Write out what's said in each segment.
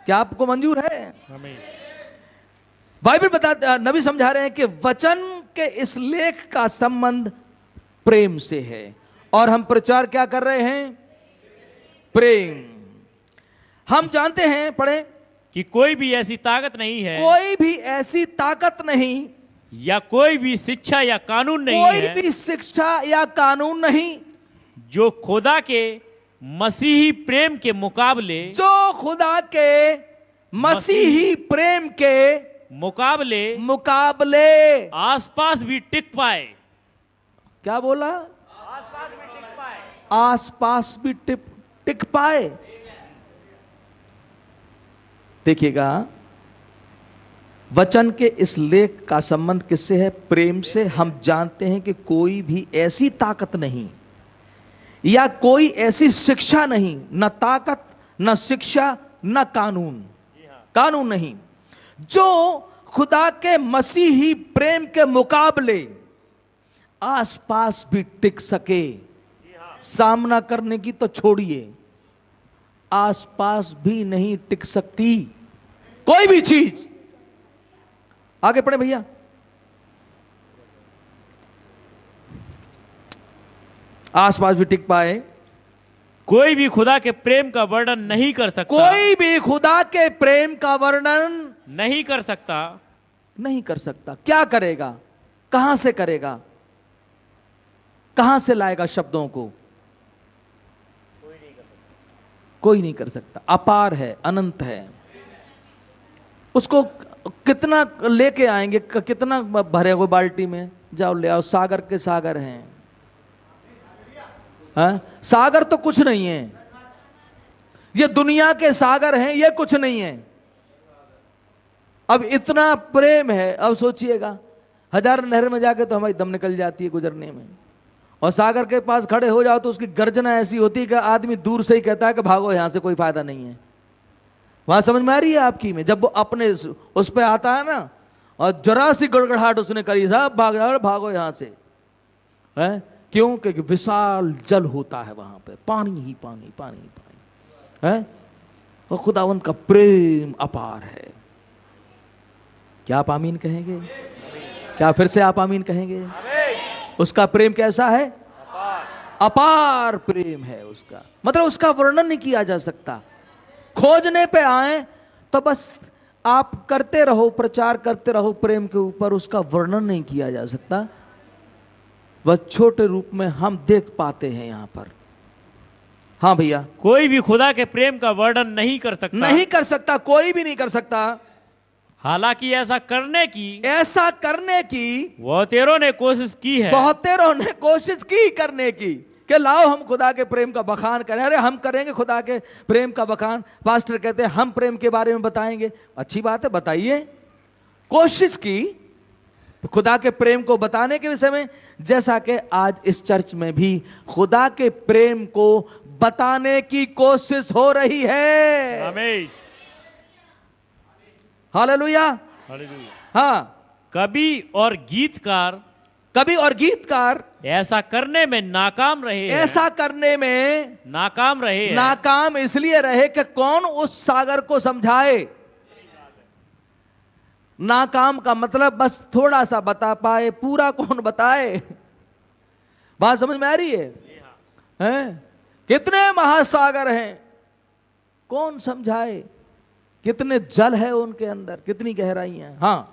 क्या आपको मंजूर है? आमीन। बाइबल बता, नबी समझा रहे हैं कि वचन के इस लेख का संबंध प्रेम से है, और हम प्रचार क्या कर रहे हैं? प्रेम। हम जानते हैं, पढ़े, कि कोई भी ऐसी ताकत नहीं है, कोई भी ऐसी ताकत नहीं, या कोई भी शिक्षा या कानून नहीं कोई है, भी शिक्षा या कानून नहीं, जो खुदा के मसीही प्रेम के मुकाबले, जो खुदा के मसीही प्रेम के मुकाबले मुकाबले आसपास भी टिक पाए। क्या बोला? आसपास भी टिक पाए। आसपास भी टिक पाए। देखिएगा, वचन के इस लेख का संबंध किससे है? प्रेम से। हम जानते हैं कि कोई भी ऐसी ताकत नहीं या कोई ऐसी शिक्षा नहीं, न ताकत, न शिक्षा, न कानून, कानून नहीं, जो खुदा के मसीही प्रेम के मुकाबले आसपास भी टिक सके। सामना करने की तो छोड़िए, आसपास भी नहीं टिक सकती कोई भी चीज। आगे पढ़े भैया। आसपास भी टिक पाए। कोई भी खुदा के प्रेम का वर्णन नहीं कर सकता, कोई भी खुदा के प्रेम का वर्णन नहीं कर सकता, नहीं कर सकता। क्या करेगा? कहां से करेगा? कहां से लाएगा शब्दों को? कोई नहीं कर सकता। अपार है, अनंत है। उसको कितना लेके आएंगे? कितना भरे वो बाल्टी में? जाओ ले आओ। सागर के सागर हैं। हाँ? सागर तो कुछ नहीं है, ये दुनिया के सागर हैं, ये कुछ नहीं है। अब इतना प्रेम है, अब सोचिएगा, हजार नहर में जाके तो हमारी दम निकल जाती है गुजरने में, और सागर के पास खड़े हो जाओ तो उसकी गर्जना ऐसी होती है कि आदमी दूर से ही कहता है कि भागो यहां से, कोई फायदा नहीं है। वहां समझ में आ रही है आपकी में? जब वो अपने उस पे आता है ना, और जरा सी गड़गड़ाहट उसने करी, सब भागो यहां से, है? क्यों? क्योंकि विशाल जल होता है वहां पे, पानी ही पानी, पानी ही पानी है, और खुदावंत का प्रेम अपार है। क्या आप आमीन कहेंगे? क्या फिर से आप आमीन कहेंगे? उसका प्रेम कैसा है? अपार प्रेम है उसका। मतलब उसका वर्णन नहीं किया जा सकता। खोजने पे आए तो बस आप करते रहो, प्रचार करते रहो प्रेम के ऊपर, उसका वर्णन नहीं किया जा सकता। बस छोटे रूप में हम देख पाते हैं यहां पर। हाँ भैया। कोई भी खुदा के प्रेम का वर्णन नहीं कर सकता, नहीं कर सकता, कोई भी नहीं कर सकता। हालांकि ऐसा करने की बहुतेरों ने कोशिश की है, बहुतेरों ने कोशिश की करने की, कि लाओ हम खुदा के प्रेम का बखान करें। अरे हम करेंगे खुदा के प्रेम का बखान। पास्टर कहते हैं हम प्रेम के बारे में बताएंगे। अच्छी बात है, बताइए। कोशिश की खुदा के प्रेम को बताने के विषय में, जैसा कि आज इस चर्च में भी खुदा के प्रेम को बताने की कोशिश हो रही है। आमीन, हालेलुया, हालेलुया। हाँ। कवि और गीतकार ऐसा करने में नाकाम रहे, ऐसा करने में नाकाम रहे, नाकाम इसलिए रहे कि कौन उस सागर को समझाए। नाकाम का मतलब बस थोड़ा सा बता पाए, पूरा कौन बताए। बात समझ में आ रही है? हैं? कितने महासागर हैं, कौन समझाए? कितने जल है उनके अंदर, कितनी गहराई है। हाँ।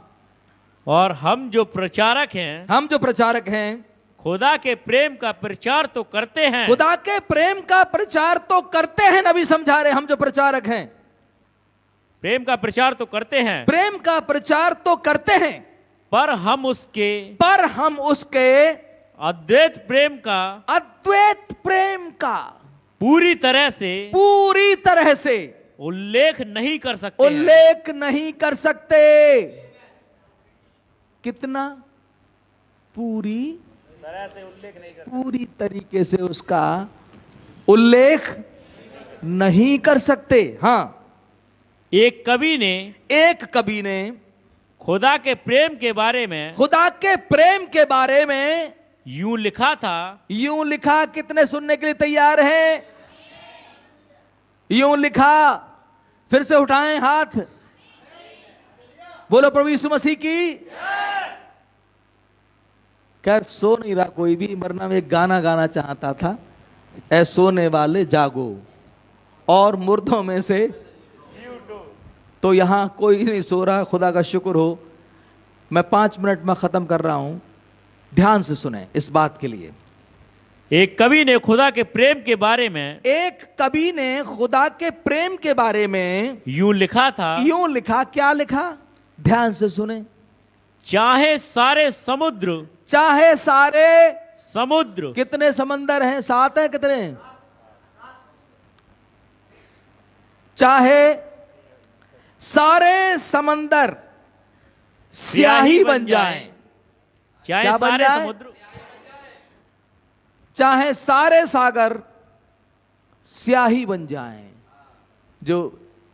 और हम जो प्रचारक हैं, खुदा के प्रेम का प्रचार तो करते हैं, खुदा के प्रेम का प्रचार तो करते हैं। नबी समझा रहे, हम जो प्रचारक हैं, प्रेम का प्रचार तो करते हैं, प्रेम का प्रचार तो करते हैं, पर हम उसके अद्वैत प्रेम का पूरी तरह से उल्लेख नहीं कर सकते। कितना? पूरी तरह से उल्लेख नहीं कर, पूरी तरीके से उसका उल्लेख नहीं कर सकते। हाँ। एक कवि ने खुदा के प्रेम के बारे में यूं लिखा। कितने सुनने के लिए तैयार हैं? यूं लिखा। फिर से उठाएं हाथ, बोलो प्रभु यीशु मसीह की। खैर सो नहीं रहा कोई भी, वरना मैं एक गाना गाना चाहता था, ऐ सोने वाले जागो और मुर्दों में से, तो यहां कोई नहीं सो रहा, खुदा का शुक्र हो। मैं 5 मिनट में खत्म कर रहा हूं, ध्यान से सुने इस बात के लिए। एक कवि ने खुदा के प्रेम के बारे में, एक कवि ने खुदा के प्रेम के बारे में यूं लिखा था, यूं लिखा, क्या लिखा, ध्यान से सुने। चाहे सारे समुद्र, चाहे सारे समुद्र, कितने समंदर हैं, 7 हैं, कितने, चाहे सारे समंदर स्याही बन जाएं, चाहे क्या बन सारे जाए? समुद्र, चाहे सारे सागर स्याही बन जाएं। जो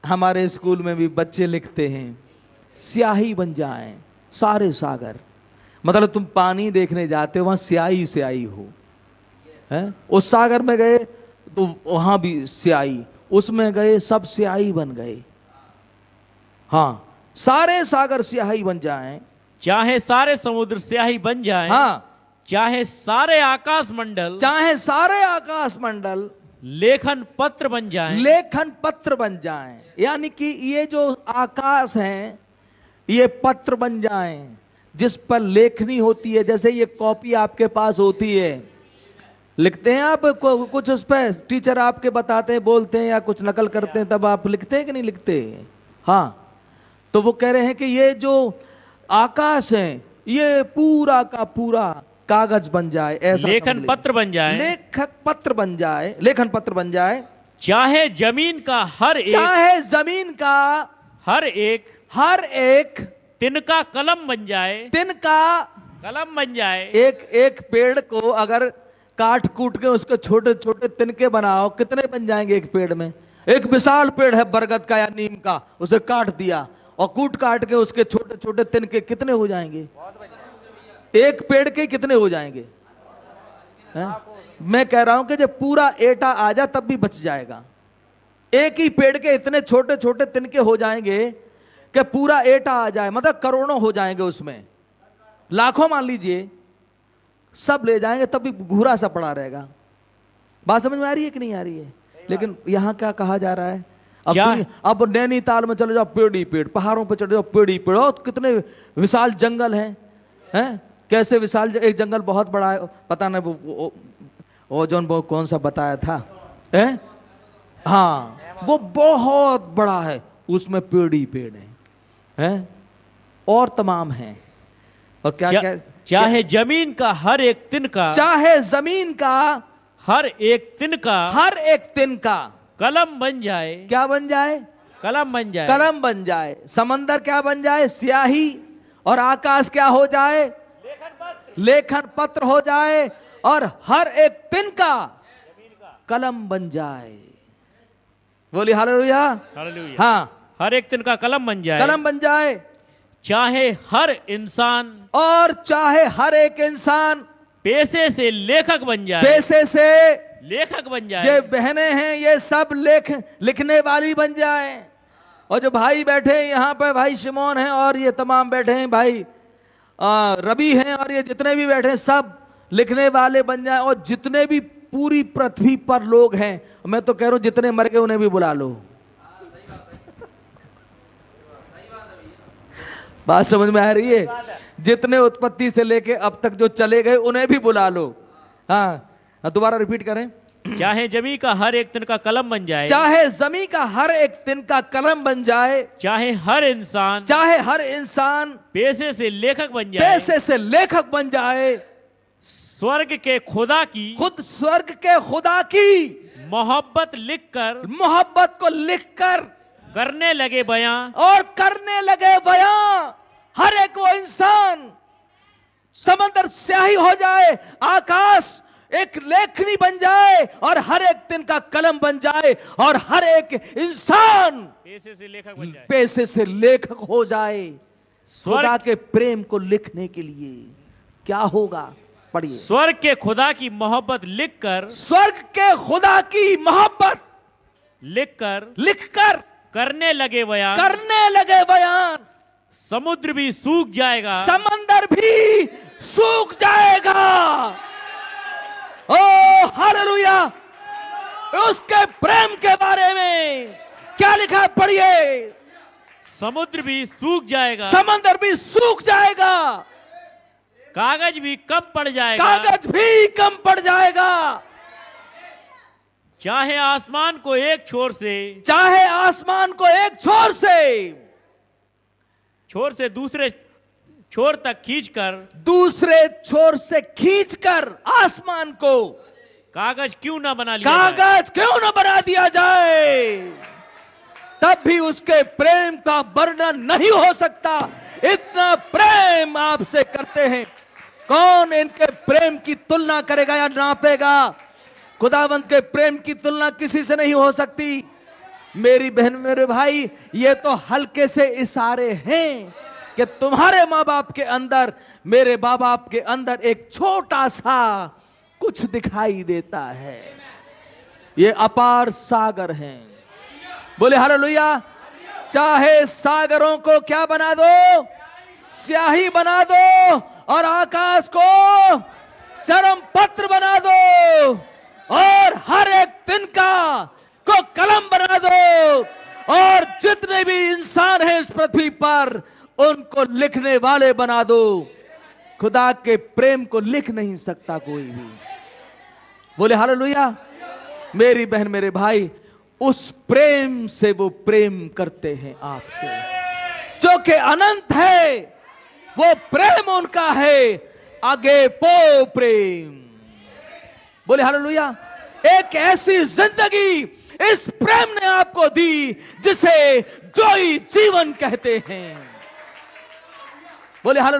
हमारे स्कूल में भी बच्चे लिखते हैं, स्याही बन जाएं सारे सागर, मतलब तुम पानी देखने जाते हो वहां स्याही स्याही हो, हैं? उस सागर में गए तो वहां भी स्याही, उसमें गए सब स्याही बन गए। हाँ, सारे सागर स्याही बन जाएं, चाहे सारे समुद्र स्याही बन जाएं, हाँ, चाहे सारे आकाश मंडल, चाहे सारे आकाश मंडल लेखन पत्र बन जाएं, लेखन पत्र बन जाएं, यानी कि ये जो आकाश हैं ये पत्र बन जाएं जिस पर लेखनी होती है। जैसे ये कॉपी आपके पास होती है, लिखते हैं आप कुछ उस पर, टीचर आपके बताते हैं, बोलते हैं या कुछ नकल करते हैं, तब आप लिखते हैं कि नहीं लिखते? हाँ, तो वो कह रहे हैं कि ये जो आकाश है ये पूरा का पूरा कागज बन जाए, ऐसा लेखन पत्र बन जाए, लेखक पत्र बन जाए, लेखन पत्र बन जाए। चाहे जमीन का हर एक, चाहे जमीन का हर एक तिनका कलम बन जाए, तिनका कलम बन जाए। एक एक पेड़ को अगर काट कूट के उसके छोटे छोटे तिनके बनाओ, कितने बन जाएंगे एक पेड़ में? एक विशाल पेड़ है बरगद का या नीम का, उसे काट दिया और कूट काट के उसके छोटे छोटे तिनके कितने हो जाएंगे? एक पेड़ के कितने हो जाएंगे? मैं कह रहा हूं कि जब पूरा एटा आ जाए तब भी बच जाएगा। एक ही पेड़ के इतने छोटे छोटे तिनके हो जाएंगे कि पूरा एटा आ जाए, मतलब करोड़ों हो जाएंगे, उसमें लाखों मान लीजिए, सब ले जाएंगे तब भी घूरा सा पड़ा रहेगा। बात समझ में आ रही है कि नहीं आ रही है? लेकिन यहां क्या कहा जा रहा है? अब नैनीताल में चले जाओ, पेड़ ही पेड़, पहाड़ों पे चले जाओ, पेड़ ही पेड़, और कितने विशाल जंगल हैं, कैसे विशाल। एक जंगल बहुत बड़ा है, पता नहीं वो जोन वो कौन सा बताया था, हाँ, वो बहुत बड़ा है, उसमें पेड़ ही पेड़ हैं, और तमाम हैं। और क्या क्या, चाहे जमीन का हर एक तिनका, चाहे जमीन का हर एक तिनका कलम बन जाए, क्या बन जाए? कलम बन जाए, कलम बन जाए। समंदर क्या बन जाए? स्याही। और आकाश क्या हो जाए? लेखन पत्र हो जाए। और हर एक तिनका कलम बन जाए। बोलिए हालेलुया। हाँ, हर एक तिनका कलम बन जाए, कलम बन जाए। चाहे हर इंसान, और चाहे हर एक इंसान पेशे से लेखक बन जाए, पेशे से लेखक बन जाए। ये बहनें हैं ये सब लिखने वाली बन जाए। और जो भाई बैठे हैं यहाँ पे, भाई शिमोन हैं और ये तमाम बैठे हैं, भाई रवि हैं और ये जितने भी बैठे हैं, सब लिखने वाले बन जाए। और जितने भी पूरी पृथ्वी पर लोग हैं, मैं तो कह रहा हूं जितने मर गए उन्हें भी बुला लो। बात समझ में आ रही है? जितने उत्पत्ति से लेके अब तक जो चले गए उन्हें भी बुला लो। हाँ, दोबारा रिपीट करें। चाहे जमी का हर एक तिनका कलम बन जाए, चाहे जमी का हर एक तिनका कलम बन जाए। चाहे हर इंसान पेशे से लेखक बन जाए, पेशे से लेखक बन जाए। स्वर्ग के खुदा की, खुद स्वर्ग के खुदा की मोहब्बत लिखकर, मोहब्बत को लिखकर करने लगे बयां, और करने लगे बयां। हर एक वो इंसान, समंदर स्याही हो जाए, आकाश एक लेखनी बन जाए, और हर एक दिन का कलम बन जाए, और हर एक इंसान पेशे से लेखक बन जाए, पेशे से लेखक हो जाए। खुदा के प्रेम को लिखने के लिए क्या होगा? पढ़िए। स्वर्ग के खुदा की मोहब्बत लिखकर, स्वर्ग के खुदा की मोहब्बत लिखकर करने लगे बयान, करने लगे बयान, समुद्र भी सूख जाएगा, समंदर भी सूख जाएगा। ओ हालेलुया। उसके प्रेम के बारे में क्या लिखा है पढ़िए। समुद्र भी सूख जाएगा, समंदर भी सूख जाएगा, कागज भी कम पड़ जाएगा, कागज भी कम पड़ जाएगा। चाहे आसमान को एक छोर से, चाहे आसमान को एक छोर से दूसरे छोर तक खींचकर, दूसरे छोर से खींचकर आसमान को कागज क्यों ना बना लिया जाए? कागज क्यों ना बना दिया जाए, तब भी उसके प्रेम का वर्णन नहीं हो सकता। इतना प्रेम आपसे करते हैं, कौन इनके प्रेम की तुलना करेगा या नापेगा। खुदावंत के प्रेम की तुलना किसी से नहीं हो सकती। मेरी बहन, मेरे भाई, ये तो हल्के से इशारे हैं कि तुम्हारे माँ बाप के अंदर, मेरे माँ बाप के अंदर एक छोटा सा कुछ दिखाई देता है। ये अपार सागर हैं। बोले हालेलुया। चाहे सागरों को क्या बना दो, स्याही बना दो, और आकाश को चरम पत्र बना दो, और हर एक तिनका को कलम बना दो, और जितने भी इंसान हैं इस पृथ्वी पर उनको लिखने वाले बना दो। खुदा के प्रेम को लिख नहीं सकता कोई भी। बोले हालेलुया। मेरी बहन, मेरे भाई, उस प्रेम से वो प्रेम करते हैं आपसे, जो कि अनंत है। वो प्रेम उनका है, आगे पो प्रेम। बोले हालेलुया। एक ऐसी जिंदगी इस प्रेम ने आपको दी जिसे जोई जीवन कहते हैं। बोले हालेलुया।